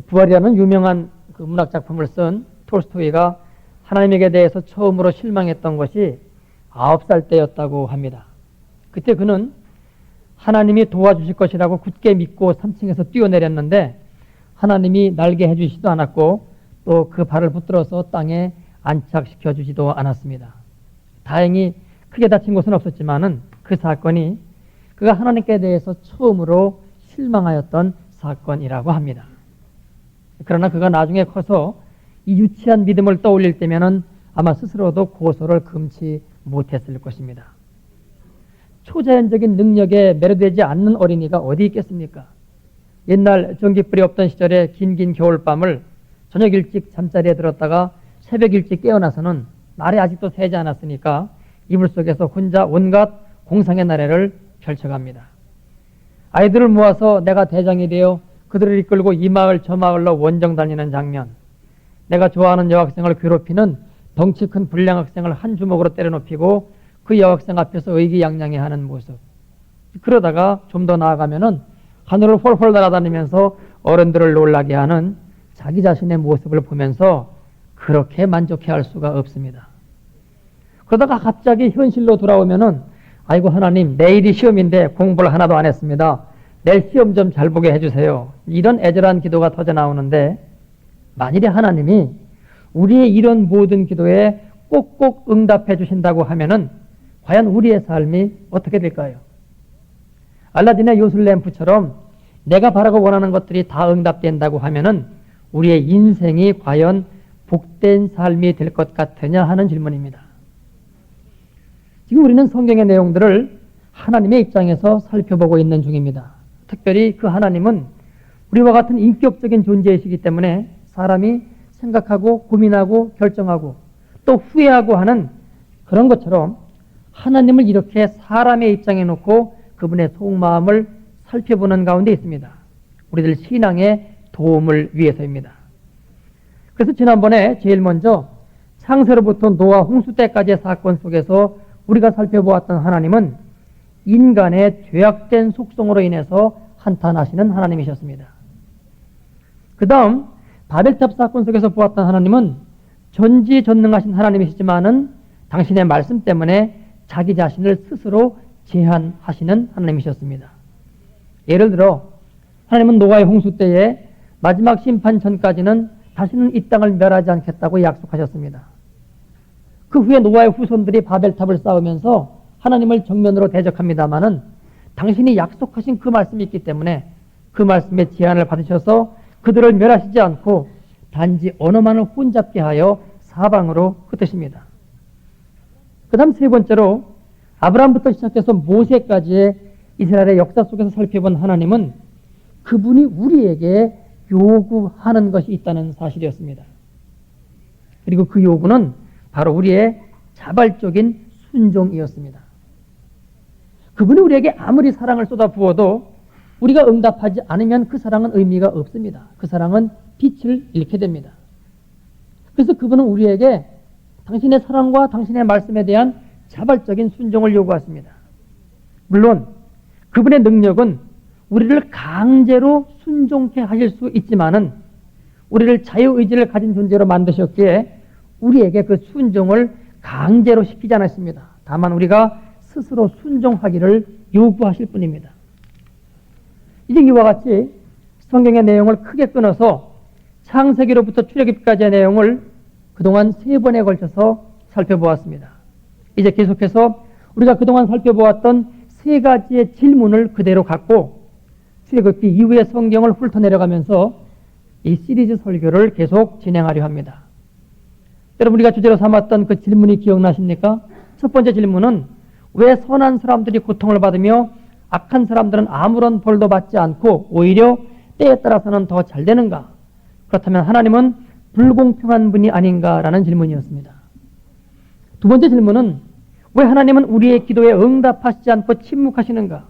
부활이라는 유명한 그 문학 작품을 쓴 톨스토이가 하나님에게 대해서 처음으로 실망했던 것이 9살 때였다고 합니다. 그때 그는 하나님이 도와주실 것이라고 굳게 믿고 3층에서 뛰어내렸는데 하나님이 날게 해주시지도 않았고 또 그 발을 붙들어서 땅에 안착시켜 주지도 않았습니다. 다행히 크게 다친 곳은 없었지만은 그 사건이 그가 하나님께 대해서 처음으로 실망하였던 사건이라고 합니다. 그러나 그가 나중에 커서 이 유치한 믿음을 떠올릴 때면은 아마 스스로도 고소를 금치 못했을 것입니다. 초자연적인 능력에 매료되지 않는 어린이가 어디 있겠습니까? 옛날 전기불이 없던 시절에 긴 겨울밤을 저녁 일찍 잠자리에 들었다가 새벽 일찍 깨어나서는 날이 아직도 새지 않았으니까 이불 속에서 혼자 온갖 공상의 나래를 펼쳐갑니다. 아이들을 모아서 내가 대장이 되어 그들을 이끌고 이 마을 저 마을로 원정 다니는 장면, 내가 좋아하는 여학생을 괴롭히는 덩치 큰 불량 학생을 한 주먹으로 때려눕히고 그 여학생 앞에서 의기양양해하는 모습. 그러다가 좀 더 나아가면은 하늘을 홀홀 날아다니면서 어른들을 놀라게 하는 자기 자신의 모습을 보면서 그렇게 만족해할 수가 없습니다. 그러다가 갑자기 현실로 돌아오면은 아이고 하나님 내일이 시험인데 공부를 하나도 안 했습니다. 내일 시험 좀 잘 보게 해주세요. 이런 애절한 기도가 터져 나오는데 만일에 하나님이 우리의 이런 모든 기도에 꼭꼭 응답해 주신다고 하면은 과연 우리의 삶이 어떻게 될까요? 알라딘의 요술 램프처럼 내가 바라고 원하는 것들이 다 응답된다고 하면은 우리의 인생이 과연 복된 삶이 될 것 같으냐 하는 질문입니다. 지금 우리는 성경의 내용들을 하나님의 입장에서 살펴보고 있는 중입니다. 특별히 그 하나님은 우리와 같은 인격적인 존재이시기 때문에 사람이 생각하고 고민하고 결정하고 또 후회하고 하는 그런 것처럼 하나님을 이렇게 사람의 입장에 놓고 그분의 속마음을 살펴보는 가운데 있습니다. 우리들 신앙의 도움을 위해서입니다. 그래서 지난번에 제일 먼저 창세로부터 노아 홍수 때까지의 사건 속에서 우리가 살펴보았던 하나님은 인간의 죄악된 속성으로 인해서 한탄하시는 하나님이셨습니다. 그 다음 바벨탑 사건 속에서 보았던 하나님은 전지전능하신 하나님이시지만은 당신의 말씀 때문에 자기 자신을 스스로 제한하시는 하나님이셨습니다. 예를 들어 하나님은 노아의 홍수 때에 마지막 심판 전까지는 다시는 이 땅을 멸하지 않겠다고 약속하셨습니다. 그 후에 노아의 후손들이 바벨탑을 쌓으면서 하나님을 정면으로 대적합니다마는 당신이 약속하신 그 말씀이 있기 때문에 그 말씀의 제한을 받으셔서 그들을 멸하시지 않고 단지 언어만을 혼잡게 하여 사방으로 흩으십니다. 그 다음 세 번째로 아브라함부터 시작해서 모세까지의 이스라엘의 역사 속에서 살펴본 하나님은 그분이 우리에게 요구하는 것이 있다는 사실이었습니다. 그리고 그 요구는 바로 우리의 자발적인 순종이었습니다. 그분이 우리에게 아무리 사랑을 쏟아부어도 우리가 응답하지 않으면 그 사랑은 의미가 없습니다. 그 사랑은 빛을 잃게 됩니다. 그래서 그분은 우리에게 당신의 사랑과 당신의 말씀에 대한 자발적인 순종을 요구하십니다. 물론 그분의 능력은 우리를 강제로 순종케 하실 수 있지만은 우리를 자유의지를 가진 존재로 만드셨기에 우리에게 그 순종을 강제로 시키지 않았습니다. 다만 우리가 스스로 순종하기를 요구하실 뿐입니다. 이제 이와 같이 성경의 내용을 크게 끊어서 창세기로부터 출애굽까지의 내용을 그동안 3번에 걸쳐서 살펴보았습니다. 이제 계속해서 우리가 그동안 살펴보았던 3가지의 질문을 그대로 갖고 출애굽기 이후의 성경을 훑어내려가면서 이 시리즈 설교를 계속 진행하려 합니다. 여러분 우리가 주제로 삼았던 그 질문이 기억나십니까? 첫 번째 질문은 왜 선한 사람들이 고통을 받으며 악한 사람들은 아무런 벌도 받지 않고 오히려 때에 따라서는 더 잘 되는가? 그렇다면 하나님은 불공평한 분이 아닌가라는 질문이었습니다. 두 번째 질문은 왜 하나님은 우리의 기도에 응답하시지 않고 침묵하시는가?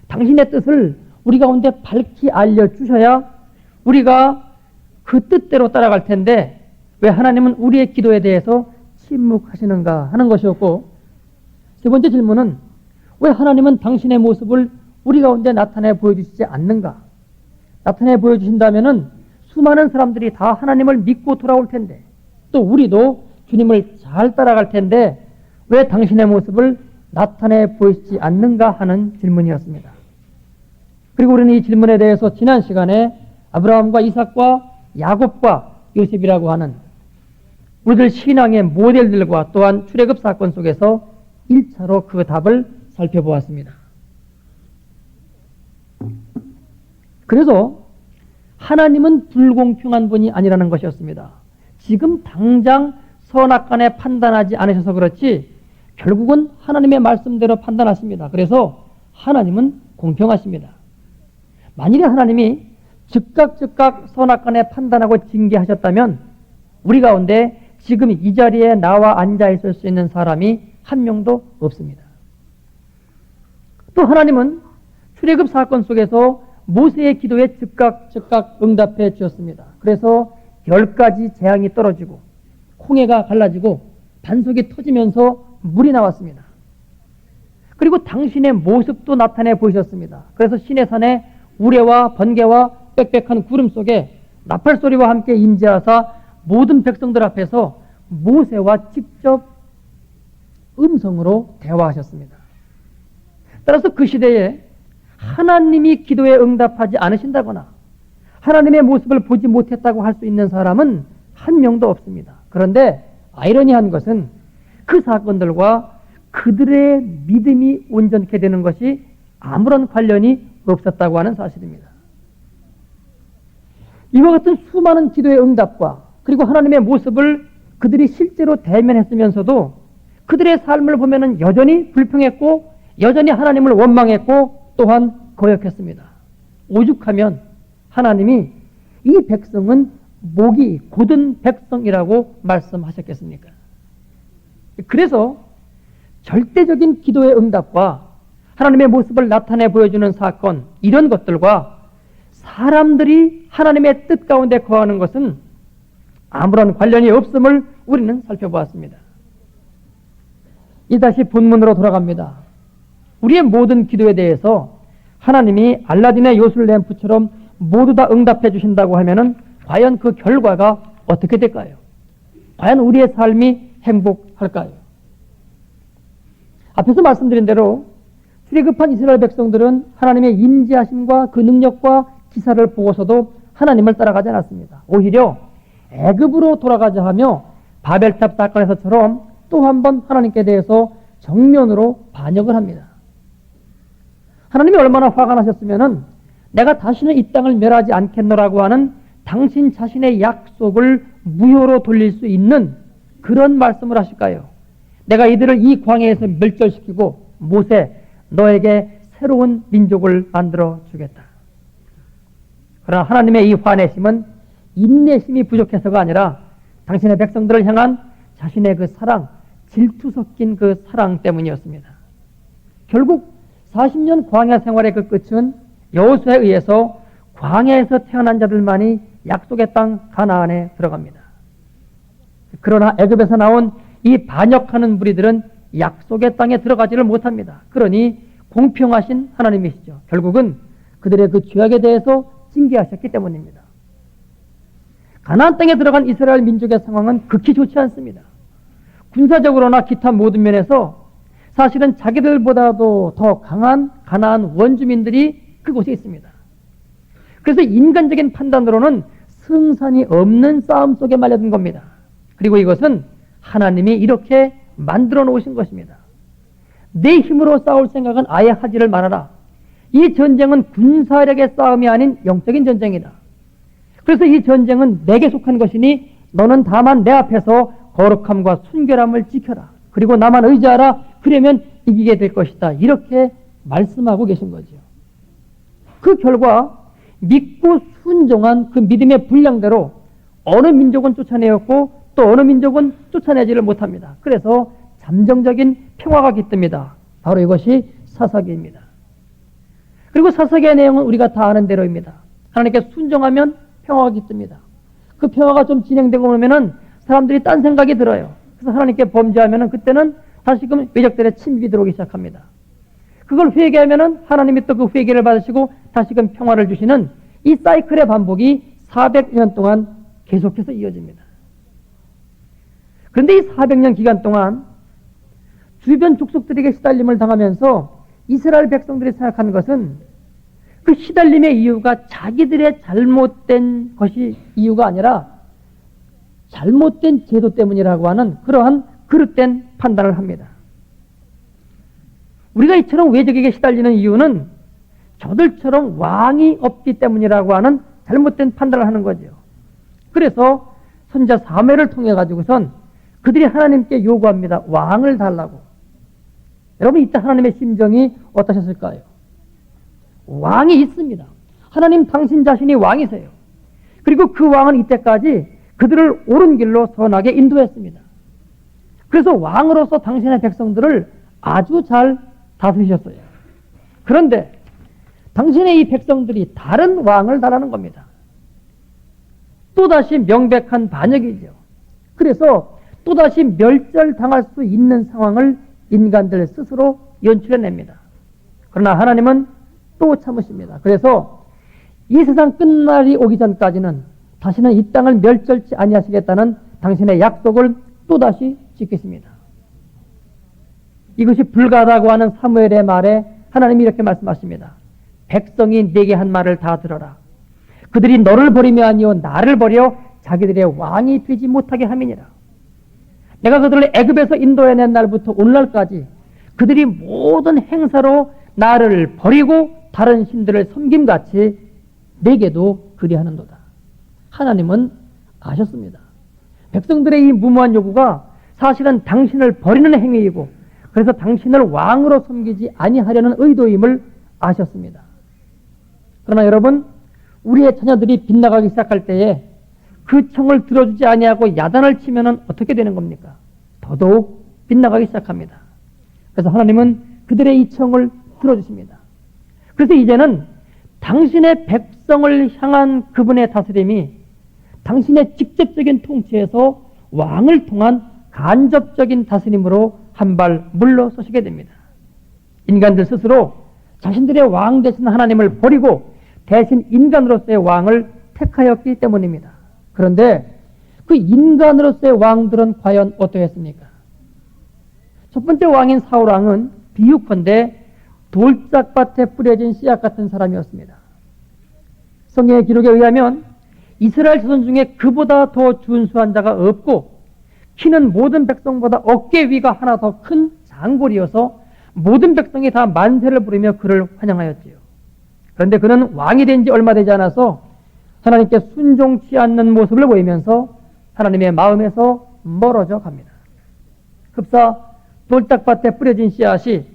당신의 뜻을 우리 가운데 밝히 알려주셔야 우리가 그 뜻대로 따라갈 텐데 왜 하나님은 우리의 기도에 대해서 침묵하시는가 하는 것이었고, 세 번째 질문은 왜 하나님은 당신의 모습을 우리 가운데 나타내 보여주시지 않는가? 나타내 보여주신다면은 수많은 사람들이 다 하나님을 믿고 돌아올 텐데, 또 우리도 주님을 잘 따라갈 텐데 왜 당신의 모습을 나타내 보이지 않는가 하는 질문이었습니다. 그리고 우리는 이 질문에 대해서 지난 시간에 아브라함과 이삭과 야곱과 요셉이라고 하는 우리들 신앙의 모델들과 또한 출애굽 사건 속에서 1차로 그 답을 살펴보았습니다. 그래서 하나님은 불공평한 분이 아니라는 것이었습니다. 지금 당장 선악간에 판단하지 않으셔서 그렇지 결국은 하나님의 말씀대로 판단하십니다. 그래서 하나님은 공평하십니다. 만일에 하나님이 즉각 선악간에 판단하고 징계하셨다면 우리 가운데 지금 이 자리에 나와 앉아 있을 수 있는 사람이 한 명도 없습니다. 또 하나님은 출애굽 사건 속에서 모세의 기도에 즉각 응답해 주셨습니다. 그래서 10가지 재앙이 떨어지고 홍해가 갈라지고 반석이 터지면서 물이 나왔습니다. 그리고 당신의 모습도 나타내 보이셨습니다. 그래서 시내산에 우레와 번개와 빽빽한 구름 속에 나팔 소리와 함께 임재하사 모든 백성들 앞에서 모세와 직접 음성으로 대화하셨습니다. 따라서 그 시대에 하나님이 기도에 응답하지 않으신다거나 하나님의 모습을 보지 못했다고 할 수 있는 사람은 한 명도 없습니다. 그런데 아이러니한 것은 그 사건들과 그들의 믿음이 온전케 되는 것이 아무런 관련이 없었다고 하는 사실입니다. 이와 같은 수많은 기도의 응답과 그리고 하나님의 모습을 그들이 실제로 대면했으면서도 그들의 삶을 보면은 여전히 불평했고 여전히 하나님을 원망했고 또한 거역했습니다. 오죽하면 하나님이 이 백성은 목이 곧은 백성이라고 말씀하셨겠습니까? 그래서 절대적인 기도의 응답과 하나님의 모습을 나타내 보여주는 사건, 이런 것들과 사람들이 하나님의 뜻 가운데 거하는 것은 아무런 관련이 없음을 우리는 살펴보았습니다. 다시 본문으로 돌아갑니다. 우리의 모든 기도에 대해서 하나님이 알라딘의 요술 램프처럼 모두 다 응답해 주신다고 하면은 과연 그 결과가 어떻게 될까요? 과연 우리의 삶이 행복할까요? 앞에서 말씀드린 대로 출애굽한 이스라엘 백성들은 하나님의 임재하심과 그 능력과 기사를 보고서도 하나님을 따라가지 않았습니다. 오히려 애굽으로 돌아가자 하며 바벨탑 사건에서처럼 또 한 번 하나님께 대해서 정면으로 반역을 합니다. 하나님이 얼마나 화가 나셨으면은 내가 다시는 이 땅을 멸하지 않겠노라고 하는 당신 자신의 약속을 무효로 돌릴 수 있는 그런 말씀을 하실까요? 내가 이들을 이 광야에서 멸절시키고 모세 너에게 새로운 민족을 만들어 주겠다. 그러나 하나님의 이 화내심은 인내심이 부족해서가 아니라 당신의 백성들을 향한 자신의 그 사랑, 질투 섞인 그 사랑 때문이었습니다. 결국 40년 광야 생활의 그 끝은 여호수아에 의해서 광야에서 태어난 자들만이 약속의 땅 가나안에 들어갑니다. 그러나 애굽에서 나온 이 반역하는 무리들은 약속의 땅에 들어가지를 못합니다. 그러니 공평하신 하나님이시죠. 결국은 그들의 그 죄악에 대해서 징계하셨기 때문입니다. 가나안 땅에 들어간 이스라엘 민족의 상황은 극히 좋지 않습니다. 군사적으로나 기타 모든 면에서 사실은 자기들보다도 더 강한 가나안 원주민들이 그곳에 있습니다. 그래서 인간적인 판단으로는 승산이 없는 싸움 속에 말려든 겁니다. 그리고 이것은 하나님이 이렇게 만들어 놓으신 것입니다. 내 힘으로 싸울 생각은 아예 하지를 말아라. 이 전쟁은 군사력의 싸움이 아닌 영적인 전쟁이다. 그래서 이 전쟁은 내게 속한 것이니 너는 다만 내 앞에서 거룩함과 순결함을 지켜라. 그리고 나만 의지하라. 그러면 이기게 될 것이다. 이렇게 말씀하고 계신 거죠. 그 결과 믿고 순종한 그 믿음의 분량대로 어느 민족은 쫓아내었고 또 어느 민족은 쫓아내지를 못합니다. 그래서 잠정적인 평화가 깃듭니다. 바로 이것이 사사기입니다. 그리고 사사기의 내용은 우리가 다 아는 대로입니다. 하나님께 순종하면 평화가 깃듭니다. 그 평화가 좀 진행되고 오면은 사람들이 딴 생각이 들어요. 그래서 하나님께 범죄하면은 그때는 다시금 외적들의 침입이 들어오기 시작합니다. 그걸 회개하면은 하나님이 또 그 회개를 받으시고 다시금 평화를 주시는 이 사이클의 반복이 400년 동안 계속해서 이어집니다. 그런데 이 400년 기간 동안 주변 족속들에게 시달림을 당하면서 이스라엘 백성들이 생각하는 것은 그 시달림의 이유가 자기들의 잘못된 것이 이유가 아니라 잘못된 제도 때문이라고 하는 그러한 그릇된 판단을 합니다. 우리가 이처럼 외적에게 시달리는 이유는 저들처럼 왕이 없기 때문이라고 하는 잘못된 판단을 하는 거죠. 그래서 선지자 사무엘을 통해 가지고선 그들이 하나님께 요구합니다. 왕을 달라고. 여러분 이때 하나님의 심정이 어떠셨을까요? 왕이 있습니다. 하나님 당신 자신이 왕이세요. 그리고 그 왕은 이때까지 그들을 옳은 길로 선하게 인도했습니다. 그래서 왕으로서 당신의 백성들을 아주 잘 다스리셨어요. 그런데 당신의 이 백성들이 다른 왕을 달라는 겁니다. 또다시 명백한 반역이죠. 그래서 또다시 멸절당할 수 있는 상황을 인간들 스스로 연출해냅니다. 그러나 하나님은 또 참으십니다. 그래서 이 세상 끝날이 오기 전까지는 다시는 이 땅을 멸절치 아니하시겠다는 당신의 약속을 또다시 지키십니다. 이것이 불가하다고 하는 사무엘의 말에 하나님이 이렇게 말씀하십니다. 백성이 내게 한 말을 다 들어라. 그들이 너를 버리며 아니요 나를 버려 자기들의 왕이 되지 못하게 함이니라. 내가 그들을 애굽에서 인도해낸 날부터 오늘날까지 그들이 모든 행사로 나를 버리고 다른 신들을 섬김같이 내게도 그리하는도다. 하나님은 아셨습니다. 백성들의 이 무모한 요구가 사실은 당신을 버리는 행위이고 그래서 당신을 왕으로 섬기지 아니하려는 의도임을 아셨습니다. 그러나 여러분, 우리의 자녀들이 빗나가기 시작할 때에 그 청을 들어주지 아니하고 야단을 치면 어떻게 되는 겁니까? 더더욱 빗나가기 시작합니다. 그래서 하나님은 그들의 이 청을 들어주십니다. 그래서 이제는 당신의 백성을 향한 그분의 다스림이 당신의 직접적인 통치에서 왕을 통한 간접적인 다스림으로 한 발 물러서시게 됩니다. 인간들 스스로 자신들의 왕 되신 하나님을 버리고 대신 인간으로서의 왕을 택하였기 때문입니다. 그런데 그 인간으로서의 왕들은 과연 어떠했습니까? 첫 번째 왕인 사울 왕은 비유컨대 돌짝밭에 뿌려진 씨앗 같은 사람이었습니다. 성경의 기록에 의하면 이스라엘 자손 중에 그보다 더 준수한 자가 없고 키는 모든 백성보다 어깨 위가 하나 더 큰 장골이어서 모든 백성이 다 만세를 부르며 그를 환영하였지요. 그런데 그는 왕이 된 지 얼마 되지 않아서 하나님께 순종치 않는 모습을 보이면서 하나님의 마음에서 멀어져 갑니다. 흡사 돌짝밭에 뿌려진 씨앗이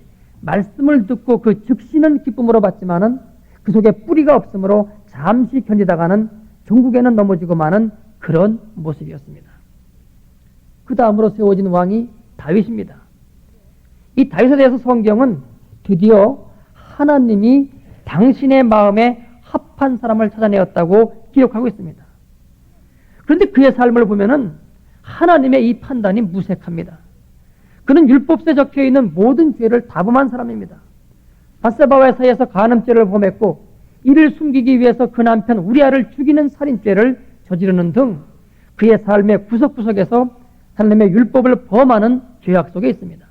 말씀을 듣고 그 즉시는 기쁨으로 받지만은 그 속에 뿌리가 없으므로 잠시 견디다가는 종국에는 넘어지고 마는 그런 모습이었습니다. 그 다음으로 세워진 왕이 다윗입니다. 이 다윗에 대해서 성경은 드디어 하나님이 당신의 마음에 합한 사람을 찾아내었다고 기록하고 있습니다. 그런데 그의 삶을 보면은 하나님의 이 판단이 무색합니다. 그는 율법서에 적혀있는 모든 죄를 다 범한 사람입니다. 밧세바와의 사이에서 간음죄를 범했고 이를 숨기기 위해서 그 남편 우리아를 죽이는 살인죄를 저지르는 등 그의 삶의 구석구석에서 하나님의 율법을 범하는 죄악 속에 있습니다.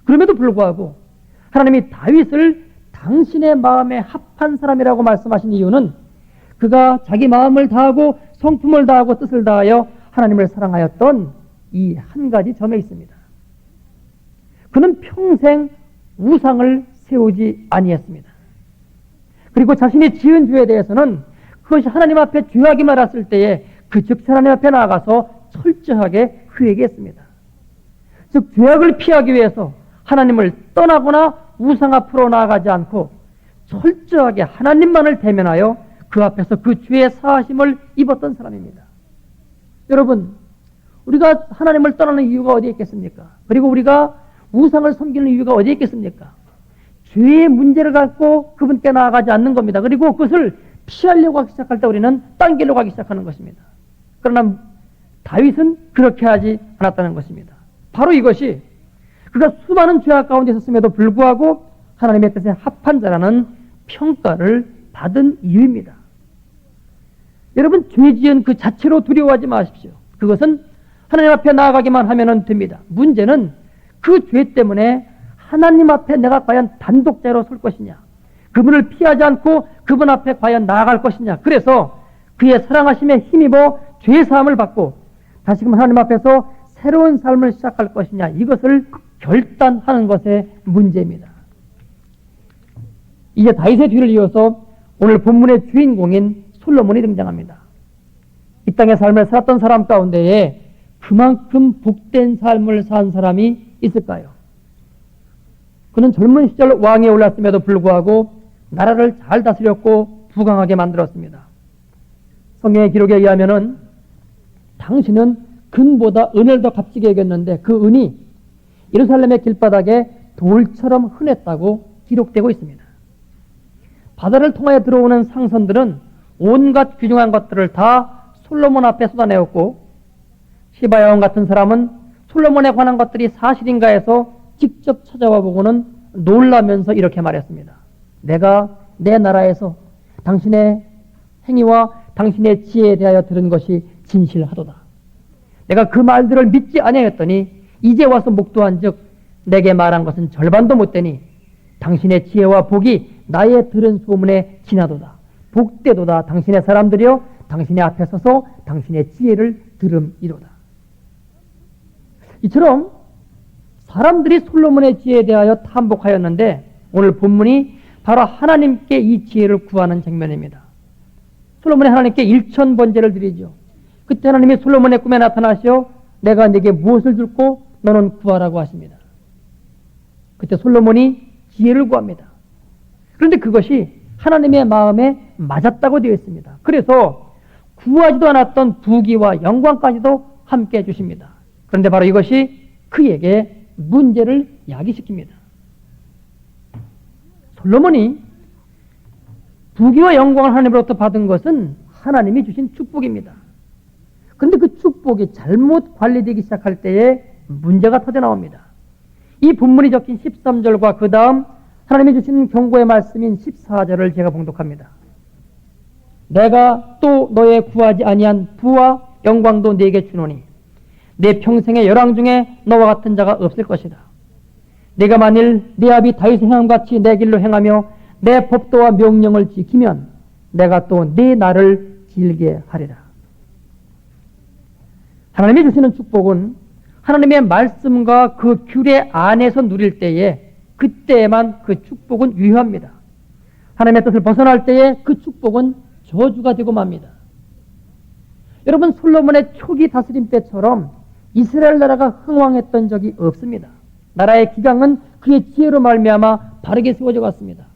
그럼에도 불구하고 하나님이 다윗을 당신의 마음에 합한 사람이라고 말씀하신 이유는 그가 자기 마음을 다하고 성품을 다하고 뜻을 다하여 하나님을 사랑하였던 이 한 가지 점에 있습니다. 그는 평생 우상을 세우지 아니했습니다. 그리고 자신이 지은 죄에 대해서는 그것이 하나님 앞에 죄악이 말았을 때에 그 즉시 하나님 앞에 나아가서 철저하게 회개했습니다. 즉 죄악을 피하기 위해서 하나님을 떠나거나 우상 앞으로 나아가지 않고 철저하게 하나님만을 대면하여 그 앞에서 그 죄의 사하심을 입었던 사람입니다. 여러분, 우리가 하나님을 떠나는 이유가 어디에 있겠습니까? 그리고 우리가 우상을 섬기는 이유가 어디에 있겠습니까? 죄의 문제를 갖고 그분께 나아가지 않는 겁니다. 그리고 그것을 피하려고 하기 시작할 때 우리는 당기려고 하기 시작하는 것입니다. 그러나 다윗은 그렇게 하지 않았다는 것입니다. 바로 이것이 그가 수많은 죄악 가운데 있었음에도 불구하고 하나님의 뜻에 합한 자라는 평가를 받은 이유입니다. 여러분, 죄 지은 그 자체로 두려워하지 마십시오. 그것은 하나님 앞에 나아가기만 하면 됩니다. 문제는 그 죄 때문에 하나님 앞에 내가 과연 단독자로 설 것이냐, 그분을 피하지 않고 그분 앞에 과연 나아갈 것이냐. 그래서 그의 사랑하심에 힘입어 죄사함을 받고 다시금 하나님 앞에서 새로운 삶을 시작할 것이냐, 이것을 결단하는 것의 문제입니다. 이제 다윗의 뒤를 이어서 오늘 본문의 주인공인 솔로몬이 등장합니다. 이 땅의 삶을 살았던 사람 가운데에 그만큼 복된 삶을 산 사람이 있을까요? 그는 젊은 시절 왕위에 올랐음에도 불구하고 나라를 잘 다스렸고 부강하게 만들었습니다. 성경의 기록에 의하면은 당신은 금보다 은을 더 값지게 여겼는데 그 은이 예루살렘의 길바닥에 돌처럼 흔했다고 기록되고 있습니다. 바다를 통하여 들어오는 상선들은 온갖 귀중한 것들을 다 솔로몬 앞에 쏟아내었고, 시바야왕 같은 사람은 솔로몬에 관한 것들이 사실인가 해서 직접 찾아와 보고는 놀라면서 이렇게 말했습니다. 내가 내 나라에서 당신의 행위와 당신의 지혜에 대하여 들은 것이 진실하도다. 내가 그 말들을 믿지 아니하였더니 이제 와서 목도한 즉 내게 말한 것은 절반도 못되니 당신의 지혜와 복이 나의 들은 소문에 지나도다. 복되도다. 당신의 사람들이여 당신의 앞에 서서 당신의 지혜를 들음이로다. 이처럼 사람들이 솔로몬의 지혜에 대하여 탐복하였는데 오늘 본문이 바로 하나님께 이 지혜를 구하는 장면입니다. 솔로몬이 하나님께 1000번제를 드리죠. 그때 하나님이 솔로몬의 꿈에 나타나시어 내가 네게 무엇을 줄고 너는 구하라고 하십니다. 그때 솔로몬이 지혜를 구합니다. 그런데 그것이 하나님의 마음에 맞았다고 되어 있습니다. 그래서 구하지도 않았던 부귀와 영광까지도 함께 해주십니다. 그런데 바로 이것이 그에게 문제를 야기시킵니다. 솔로몬이 부귀와 영광을 하나님으로부터 받은 것은 하나님이 주신 축복입니다. 그런데 그 축복이 잘못 관리되기 시작할 때에 문제가 터져 나옵니다. 이 본문이 적힌 13절과 그 다음 하나님이 주신 경고의 말씀인 14절을 제가 봉독합니다. 내가 또 너의 구하지 아니한 부와 영광도 네게 주노니 내 평생의 열왕 중에 너와 같은 자가 없을 것이다. 내가 만일 내 아비 다윗의 행함같이 내 길로 행하며 내 법도와 명령을 지키면 내가 또 네 날을 길게 하리라. 하나님이 주시는 축복은 하나님의 말씀과 그 규례 안에서 누릴 때에 그때에만 그 축복은 유효합니다. 하나님의 뜻을 벗어날 때에 그 축복은 저주가 되고 맙니다. 여러분, 솔로몬의 초기 다스림 때처럼 이스라엘 나라가 흥왕했던 적이 없습니다. 나라의 기강은 그의 지혜로 말미암아 바르게 세워져 갔습니다.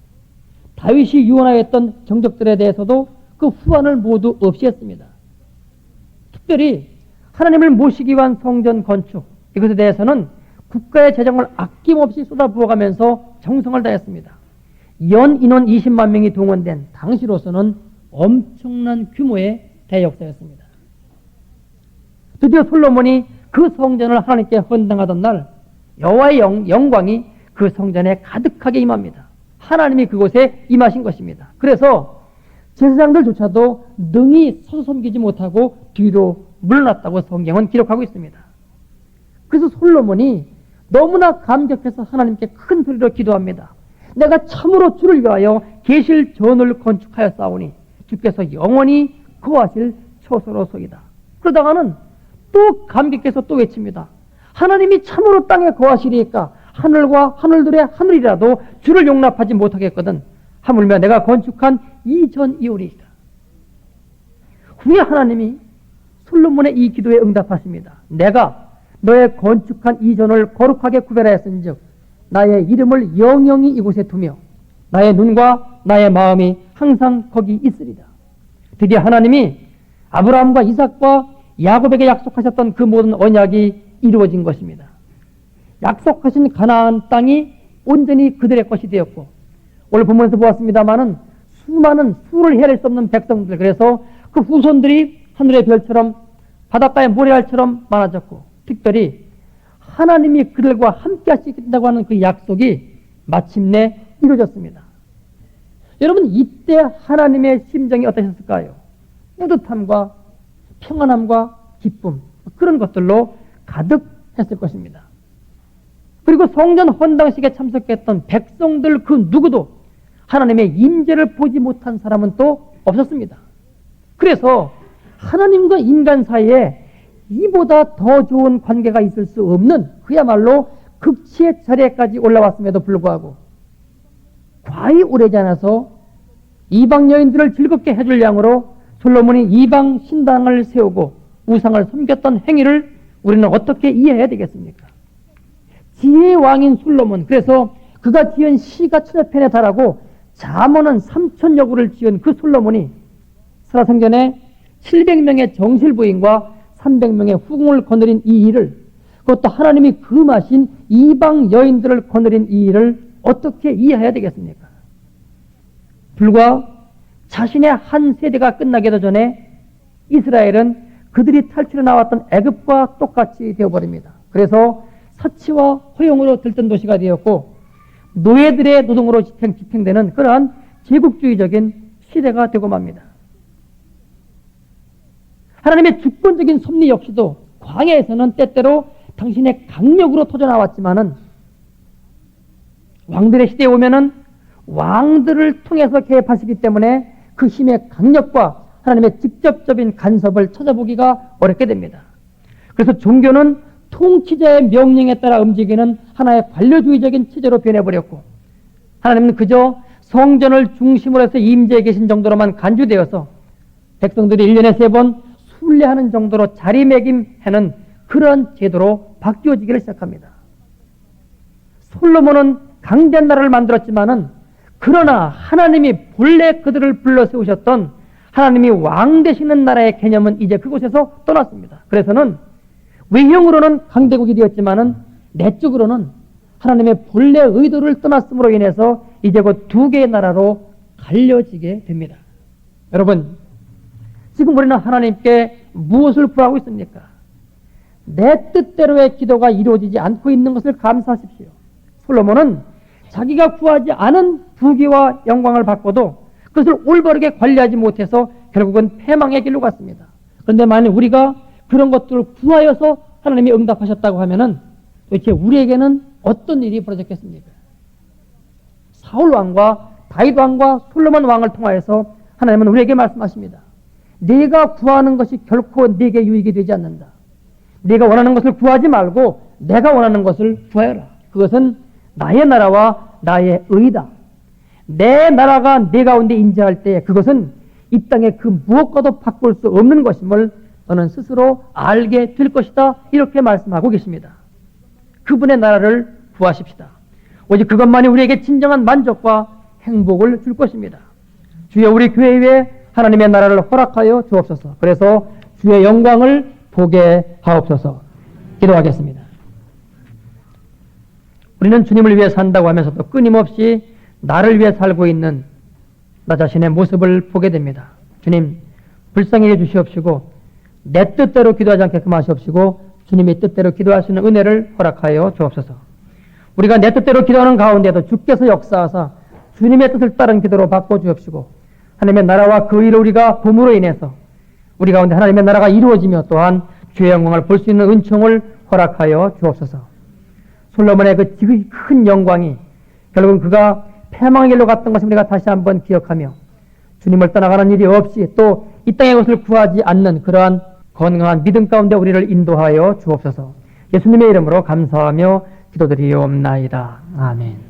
다윗이 유언하였던 정적들에 대해서도 그 후환을 모두 없이 했습니다. 특별히 하나님을 모시기 위한 성전 건축, 이것에 대해서는 국가의 재정을 아낌없이 쏟아부어가면서 정성을 다했습니다. 연 인원 20만 명이 동원된 당시로서는 엄청난 규모의 대역사였습니다. 드디어 솔로몬이 그 성전을 하나님께 헌당하던 날 여호와의 영광이 그 성전에 가득하게 임합니다. 하나님이 그곳에 임하신 것입니다. 그래서 제사장들조차도 능히 서서 섬기지 못하고 뒤로 물러났다고 성경은 기록하고 있습니다. 그래서 솔로몬이 너무나 감격해서 하나님께 큰 소리로 기도합니다. 내가 참으로 주를 위하여 계실 전을 건축하였사오니 주께서 영원히 거하실 처소로소이다. 그러다가는 또 감격해서 또 외칩니다. 하나님이 참으로 땅에 거하시리까 하늘과 하늘들의 하늘이라도 주를 용납하지 못하겠거든 하물며 내가 건축한 이 전이오리이다. 후에 하나님이 솔로몬의 이 기도에 응답하십니다. 내가 너의 건축한 이 전을 거룩하게 구별하였은즉 나의 이름을 영영히 이곳에 두며 나의 눈과 나의 마음이 항상 거기 있으리라. 드디어 하나님이 아브라함과 이삭과 야곱에게 약속하셨던 그 모든 언약이 이루어진 것입니다. 약속하신 가나안 땅이 온전히 그들의 것이 되었고, 오늘 본문에서 보았습니다마는 수많은 수를 헤아릴 수 없는 백성들, 그래서 그 후손들이 하늘의 별처럼 바닷가의 모래알처럼 많아졌고, 특별히 하나님이 그들과 함께 하시겠다고 하는 그 약속이 마침내 이루어졌습니다. 여러분, 이때 하나님의 심정이 어떠셨을까요? 뿌듯함과 평안함과 기쁨, 그런 것들로 가득했을 것입니다. 그리고 성전 헌당식에 참석했던 백성들 그 누구도 하나님의 임재를 보지 못한 사람은 또 없었습니다. 그래서 하나님과 인간 사이에 이보다 더 좋은 관계가 있을 수 없는 그야말로 극치의 자리에까지 올라왔음에도 불구하고 과히 오래지 않아서 이방 여인들을 즐겁게 해줄 양으로 솔로몬이 이방 신당을 세우고 우상을 섬겼던 행위를 우리는 어떻게 이해해야 되겠습니까? 지혜의 왕인 솔로몬, 그래서 그가 지은 시가 1000편에 달하고 잠언은 3000여 구를 지은 그 솔로몬이 살아생전에 700명의 정실부인과 300명의 후궁을 거느린 이 일을, 그것도 하나님이 금하신 이방 여인들을 거느린 이 일을 어떻게 이해해야 되겠습니까? 불과 자신의 한 세대가 끝나기도 전에 이스라엘은 그들이 탈출해 나왔던 애굽과 똑같이 되어버립니다. 그래서 사치와 허용으로 들뜬 도시가 되었고 노예들의 노동으로 집행되는 그러한 제국주의적인 시대가 되고 맙니다. 하나님의 주권적인 섭리 역시도 광야에서는 때때로 당신의 강력으로 터져나왔지만은 왕들의 시대에 오면은 왕들을 통해서 개입하시기 때문에 그 힘의 강력과 하나님의 직접적인 간섭을 찾아보기가 어렵게 됩니다. 그래서 종교는 통치자의 명령에 따라 움직이는 하나의 관료주의적인 체제로 변해버렸고 하나님은 그저 성전을 중심으로 해서 임재해 계신 정도로만 간주되어서 백성들이 1년에 3번 순례하는 정도로 자리매김하는 그런 제도로 바뀌어지기를 시작합니다. 솔로몬은 강대한 나라를 만들었지만은 그러나 하나님이 본래 그들을 불러 세우셨던 하나님이 왕 되시는 나라의 개념은 이제 그곳에서 떠났습니다. 그래서는 외형으로는 강대국이 되었지만은 내적으로는 하나님의 본래 의도를 떠났음으로 인해서 이제 곧 2개의 나라로 갈려지게 됩니다. 여러분, 지금 우리는 하나님께 무엇을 구하고 있습니까? 내 뜻대로의 기도가 이루어지지 않고 있는 것을 감사하십시오. 솔로몬은 자기가 구하지 않은 부귀와 영광을 받고도 그것을 올바르게 관리하지 못해서 결국은 패망의 길로 갔습니다. 그런데 만약 우리가 그런 것들을 구하여서 하나님이 응답하셨다고 하면은 도대체 우리에게는 어떤 일이 벌어졌겠습니까? 사울 왕과 다윗 왕과 솔로몬 왕을 통하여서 하나님은 우리에게 말씀하십니다. 네가 구하는 것이 결코 네게 유익이 되지 않는다. 네가 원하는 것을 구하지 말고 내가 원하는 것을 구하여라. 그것은 나의 나라와 나의 의다. 내 나라가 내 가운데 인재할 때 그것은 이 땅에 그 무엇과도 바꿀 수 없는 것임을 너는 스스로 알게 될 것이다. 이렇게 말씀하고 계십니다. 그분의 나라를 구하십시다. 오직 그것만이 우리에게 진정한 만족과 행복을 줄 것입니다. 주여 우리 교회 위에 하나님의 나라를 허락하여 주옵소서. 그래서 주의 영광을 보게 하옵소서. 기도하겠습니다. 우리는 주님을 위해 산다고 하면서도 끊임없이 나를 위해 살고 있는 나 자신의 모습을 보게 됩니다. 주님, 불쌍히 해주시옵시고 내 뜻대로 기도하지 않게끔 하시옵시고 주님의 뜻대로 기도할 수 있는 은혜를 허락하여 주옵소서. 우리가 내 뜻대로 기도하는 가운데도 주께서 역사하사 주님의 뜻을 따른 기도로 바꿔주옵시고 하나님의 나라와 그 일을 우리가 봄으로 인해서 우리 가운데 하나님의 나라가 이루어지며 또한 주의 영광을 볼 수 있는 은총을 허락하여 주옵소서. 솔로몬의 그 지극히 큰 영광이 결국은 그가 패망의 길로 갔던 것을 우리가 다시 한번 기억하며 주님을 떠나가는 일이 없이 또 이 땅의 것을 구하지 않는 그러한 건강한 믿음 가운데 우리를 인도하여 주옵소서. 예수님의 이름으로 감사하며 기도드리옵나이다. 아멘.